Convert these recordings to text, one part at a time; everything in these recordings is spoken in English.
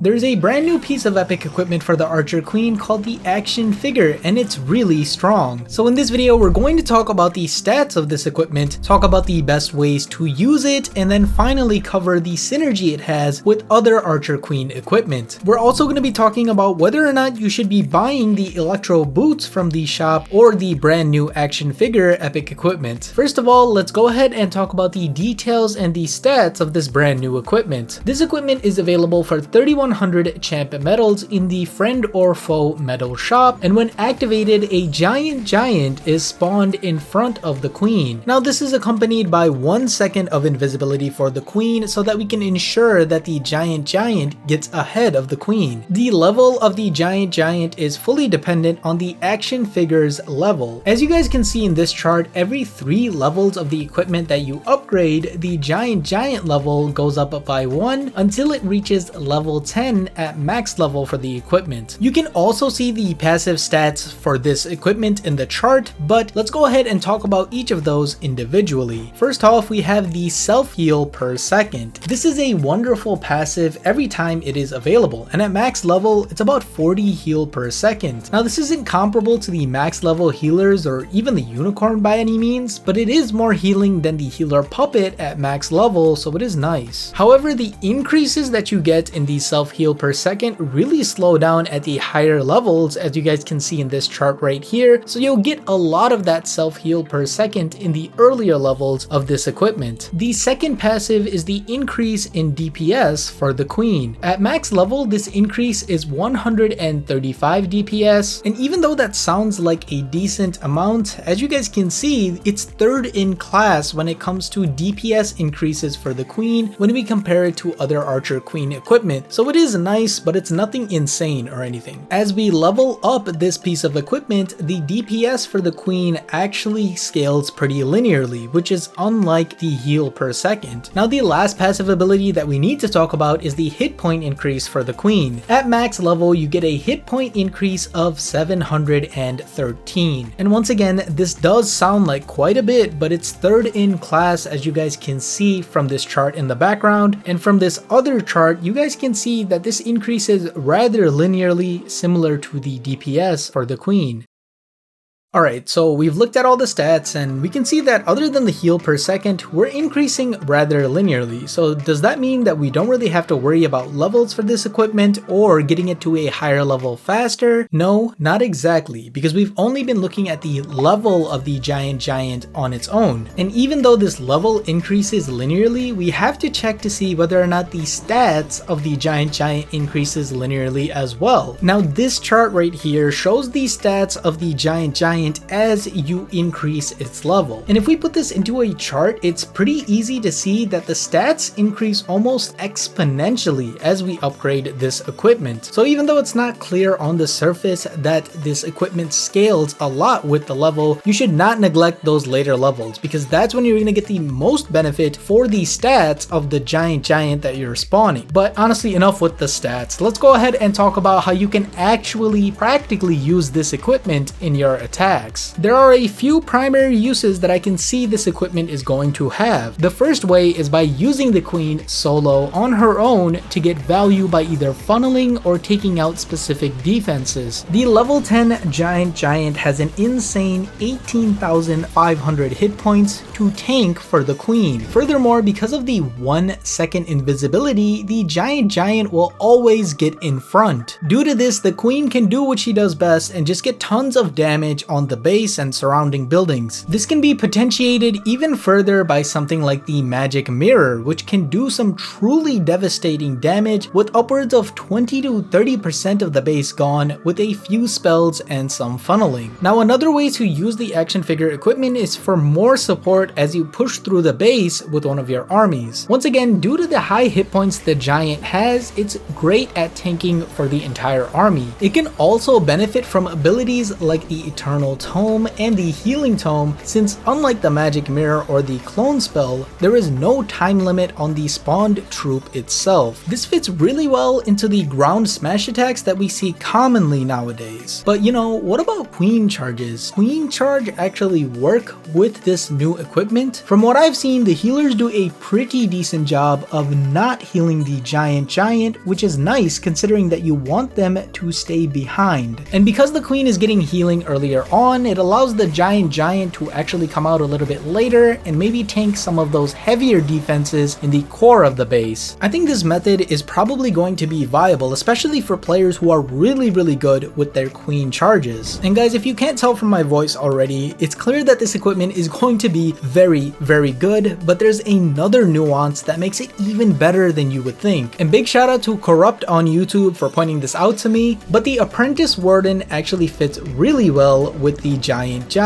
There's a brand new piece of epic equipment for the Archer Queen called the Action Figure, and it's really strong. So in this video, we're going to talk about the stats of this equipment, talk about the best ways to use it, and then finally cover the synergy it has with other Archer Queen equipment. We're also going to be talking about whether or not you should be buying the Electro boots from the shop or the brand new Action Figure epic equipment. First of all, let's go ahead and talk about the details and the stats of this brand new equipment. This equipment is available for 3100 champ medals in the friend or foe medal shop, and when activated, a giant is spawned in front of the queen. Now this is accompanied by 1 second of invisibility for the queen so that we can ensure that the giant gets ahead of the queen. The level of the giant is fully dependent on the action figure's level. As you guys can see in this chart, every 3 levels of the equipment that you upgrade, the giant level goes up by 1 until it reaches level 10 at max level for the equipment. You can also see the passive stats for this equipment in the chart, but let's go ahead and talk about each of those individually. First off, we have the self heal per second. This is a wonderful passive every time it is available, and at max level, it's about 40 heal per second. Now this isn't comparable to the max level healers or even the unicorn by any means, but it is more healing than the healer puppet at max level, so it is nice. However, the increases that you get in the self heal per second really slow down at the higher levels, as you guys can see in this chart right here, so you'll get a lot of that self heal per second in the earlier levels of this equipment. The second passive is the increase in DPS for the queen. At max level, this increase is 135 DPS, and even though that sounds like a decent amount, as you guys can see, it's third in class when it comes to DPS increases for the queen when we compare it to other Archer Queen equipment. So it is nice, but it's nothing insane or anything. As we level up this piece of equipment, the DPS for the queen actually scales pretty linearly, which is unlike the heal per second. Now the last passive ability that we need to talk about is the hit point increase for the queen. At max level, you get a hit point increase of 713. And once again, this does sound like quite a bit, but it's third in class, as you guys can see from this chart in the background. And from this other chart, you guys can see that this increases rather linearly, similar to the DPS for the queen. Alright, so we've looked at all the stats and we can see that other than the heal per second, we're increasing rather linearly. So does that mean that we don't really have to worry about levels for this equipment or getting it to a higher level faster? No, not exactly, because we've only been looking at the level of the giant on its own. And even though this level increases linearly, we have to check to see whether or not the stats of the giant increases linearly as well. Now this chart right here shows the stats of the giant as you increase its level. And if we put this into a chart, it's pretty easy to see that the stats increase almost exponentially as we upgrade this equipment. So even though it's not clear on the surface that this equipment scales a lot with the level, you should not neglect those later levels, because that's when you're going to get the most benefit for the stats of the giant that you're spawning. But honestly, enough with the stats. Let's go ahead and talk about how you can actually practically use this equipment in your attack. There are a few primary uses that I can see this equipment is going to have. The first way is by using the queen solo on her own to get value by either funneling or taking out specific defenses. The level 10 giant has an insane 18,500 hit points to tank for the queen. Furthermore, because of the 1 second invisibility, the giant will always get in front. Due to this, the queen can do what she does best and just get tons of damage on the base and surrounding buildings. This can be potentiated even further by something like the magic mirror, which can do some truly devastating damage with upwards of 20 to 30% of the base gone with a few spells and some funneling. Now another way to use the action figure equipment is for more support as you push through the base with one of your armies. Once again, due to the high hit points the giant has, it's great at tanking for the entire army. It can also benefit from abilities like the eternal original tome and the healing tome, since unlike the magic mirror or the clone spell, there is no time limit on the spawned troop itself. This fits really well into the ground smash attacks that we see commonly nowadays. But you know, what about queen charges? Queen charge actually work with this new equipment? From what I've seen, the healers do a pretty decent job of not healing the giant, which is nice considering that you want them to stay behind. And because the queen is getting healing earlier on, it allows the giant to actually come out a little bit later and maybe tank some of those heavier defenses in the core of the base. I think this method is probably going to be viable, especially for players who are really good with their queen charges. And guys, if you can't tell from my voice already, it's clear that this equipment is going to be very good, but there's another nuance that makes it even better than you would think. And big shout out to Corrupt on YouTube for pointing this out to me, but the Apprentice Warden actually fits really well with the giant.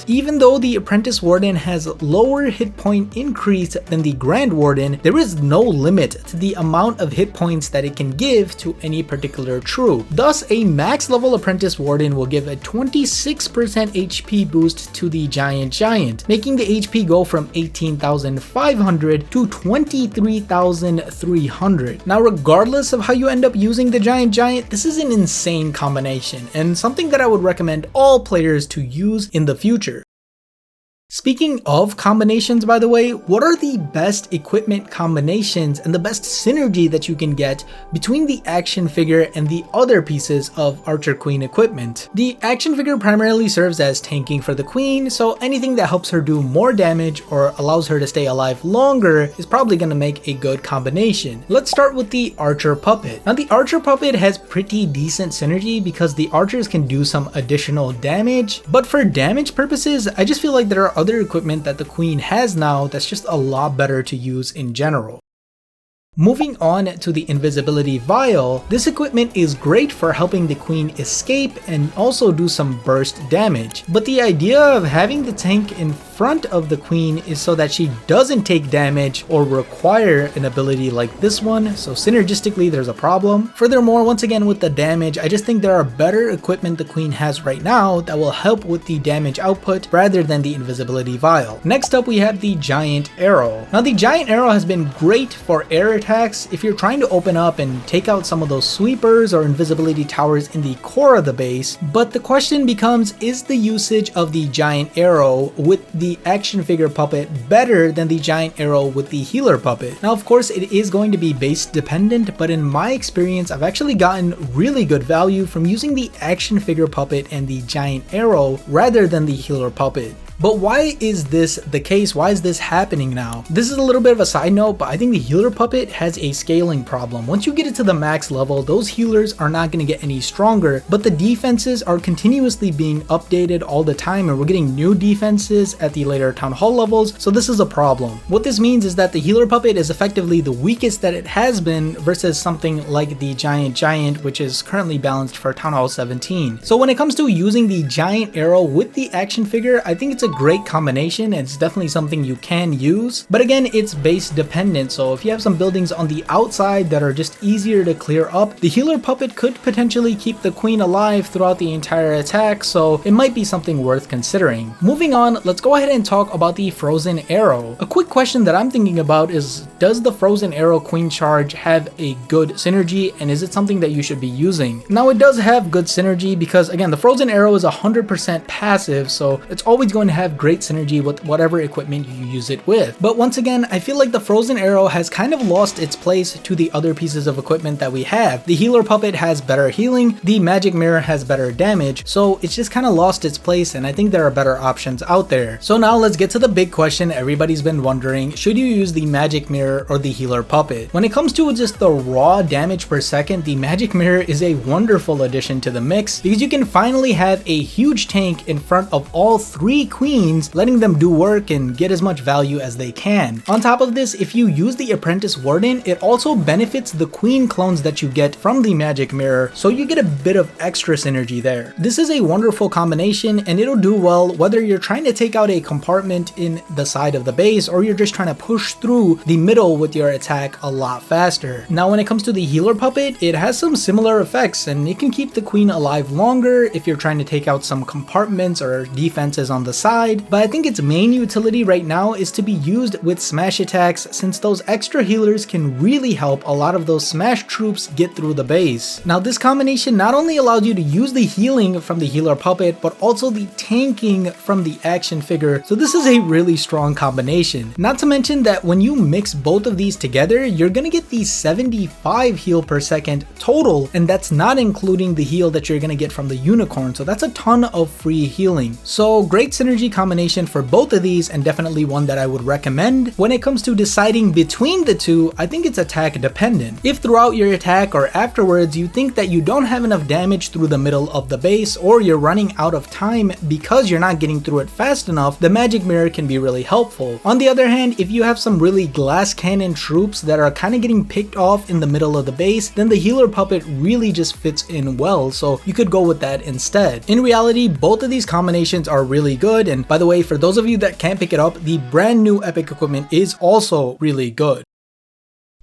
Even though the Apprentice Warden has lower hit point increase than the Grand Warden, there is no limit to the amount of hit points that it can give to any particular troop. Thus, a max level Apprentice Warden will give a 26% HP boost to the giant, making the HP go from 18,500 to 23,300. Now, regardless of how you end up using the giant, this is an insane combination and something that I would recommend all players to use in the future. Speaking of combinations, by the way, what are the best equipment combinations and the best synergy that you can get between the action figure and the other pieces of Archer Queen equipment? The action figure primarily serves as tanking for the queen, so anything that helps her do more damage or allows her to stay alive longer is probably going to make a good combination. Let's start with the Archer Puppet. Now, the Archer Puppet has pretty decent synergy because the archers can do some additional damage, but for damage purposes, I just feel like there are other equipment that the queen has now that's just a lot better to use in general. Moving on to the invisibility vial, this equipment is great for helping the queen escape and also do some burst damage. But the idea of having the tank in front of the queen is so that she doesn't take damage or require an ability like this one, so synergistically there's a problem. Furthermore, once again with the damage, I just think there are better equipment the queen has right now that will help with the damage output rather than the invisibility vial. Next up we have the giant arrow. Now the giant arrow has been great for air attacks if you're trying to open up and take out some of those sweepers or invisibility towers in the core of the base, but the question becomes, is the usage of the giant arrow with the action figure puppet better than the giant arrow with the healer puppet? Now of course it is going to be base dependent, but in my experience I've actually gotten really good value from using the action figure puppet and the giant arrow rather than the healer puppet. But why is this the case? Why is this happening now? This is a little bit of a side note, but I think the healer puppet has a scaling problem. Once you get it to the max level, those healers are not going to get any stronger, but the defenses are continuously being updated all the time, and we're getting new defenses at the later town hall levels, so this is a problem. What this means is that the healer puppet is effectively the weakest that it has been versus something like the giant, which is currently balanced for town hall 17. So when it comes to using the giant arrow with the action figure, I think it's a great combination and it's definitely something you can use, but again it's base dependent. So if you have some buildings on the outside that are just easier to clear up, the healer puppet could potentially keep the queen alive throughout the entire attack, so it might be something worth considering. Moving on, let's go ahead and talk about the frozen arrow. A quick question that I'm thinking about is, does the frozen arrow queen charge have a good synergy, and is it something that you should be using? Now it does have good synergy because again the frozen arrow is 100% passive, so it's always going to have great synergy with whatever equipment you use it with. But once again, I feel like the frozen arrow has kind of lost its place to the other pieces of equipment that we have. The healer puppet has better healing, the magic mirror has better damage, so it's just kind of lost its place, and I think there are better options out there. So now let's get to the big question everybody's been wondering: should you use the magic mirror or the healer puppet? When it comes to just the raw damage per second, the magic mirror is a wonderful addition to the mix because you can finally have a huge tank in front of all three queens queens, letting them do work and get as much value as they can. On top of this, if you use the Apprentice Warden, it also benefits the queen clones that you get from the magic mirror, so you get a bit of extra synergy there. This is a wonderful combination and it'll do well whether you're trying to take out a compartment in the side of the base or you're just trying to push through the middle with your attack a lot faster. Now when it comes to the healer puppet, it has some similar effects and it can keep the queen alive longer if you're trying to take out some compartments or defenses on the side, but I think its main utility right now is to be used with smash attacks, since those extra healers can really help a lot of those smash troops get through the base. Now this combination not only allows you to use the healing from the healer puppet, but also the tanking from the action figure, so this is a really strong combination. Not to mention that when you mix both of these together, you're gonna get the 75 heal per second total, and that's not including the heal that you're gonna get from the unicorn, so that's a ton of free healing. So great synergy combination for both of these, and definitely one that I would recommend. When it comes to deciding between the two, I think it's attack dependent. If throughout your attack or afterwards you think that you don't have enough damage through the middle of the base, or you're running out of time because you're not getting through it fast enough, the magic mirror can be really helpful. On the other hand, if you have some really glass cannon troops that are kind of getting picked off in the middle of the base, then the healer puppet really just fits in well, so you could go with that instead. In reality, both of these combinations are really good, and by the way, for those of you that can't pick it up, the brand new epic equipment is also really good.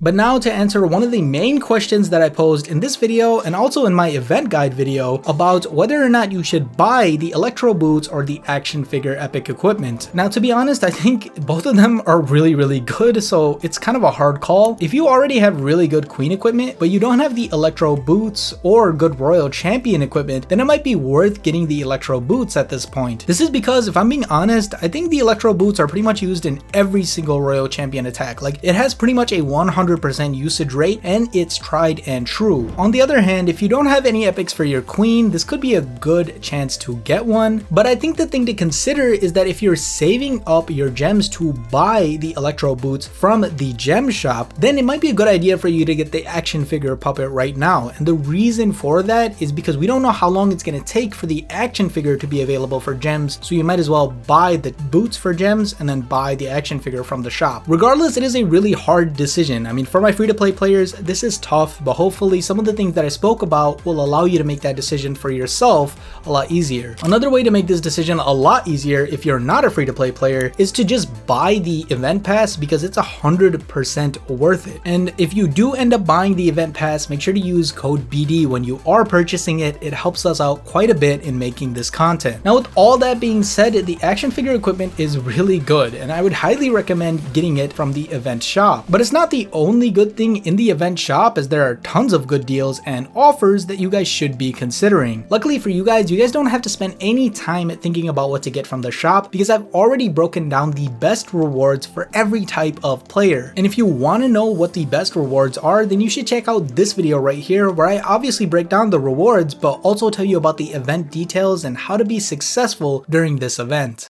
But now to answer one of the main questions that I posed in this video and also in my event guide video about whether or not you should buy the Electro boots or the action figure epic equipment. Now to be honest, I think both of them are really good, so it's kind of a hard call. If you already have really good queen equipment, but you don't have the Electro boots or good royal champion equipment, then it might be worth getting the Electro boots at this point. This is because if I'm being honest, I think the Electro boots are pretty much used in every single royal champion attack. Like, it has pretty much a 100% usage rate and it's tried and true. On the other hand, if you don't have any epics for your queen, this could be a good chance to get one. But I think the thing to consider is that if you're saving up your gems to buy the Electro boots from the gem shop, then it might be a good idea for you to get the action figure puppet right now. And the reason for that is because we don't know how long it's going to take for the action figure to be available for gems, so you might as well buy the boots for gems and then buy the action figure from the shop. Regardless, it is a really hard decision. I mean, for my free-to-play players, this is tough, but hopefully some of the things that I spoke about will allow you to make that decision for yourself a lot easier. Another way to make this decision a lot easier if you're not a free-to-play player is to just buy the event pass, because it's 100% worth it. And if you do end up buying the event pass, make sure to use code BD when you are purchasing it. It helps us out quite a bit in making this content. Now, with all that being said, the action figure equipment is really good, and I would highly recommend getting it from the event shop. But it's not the only good thing in the event shop, as there are tons of good deals and offers that you guys should be considering. Luckily for you guys don't have to spend any time thinking about what to get from the shop, because I've already broken down the best rewards for every type of player. And if you want to know what the best rewards are, then you should check out this video right here, where I obviously break down the rewards, but also tell you about the event details and how to be successful during this event.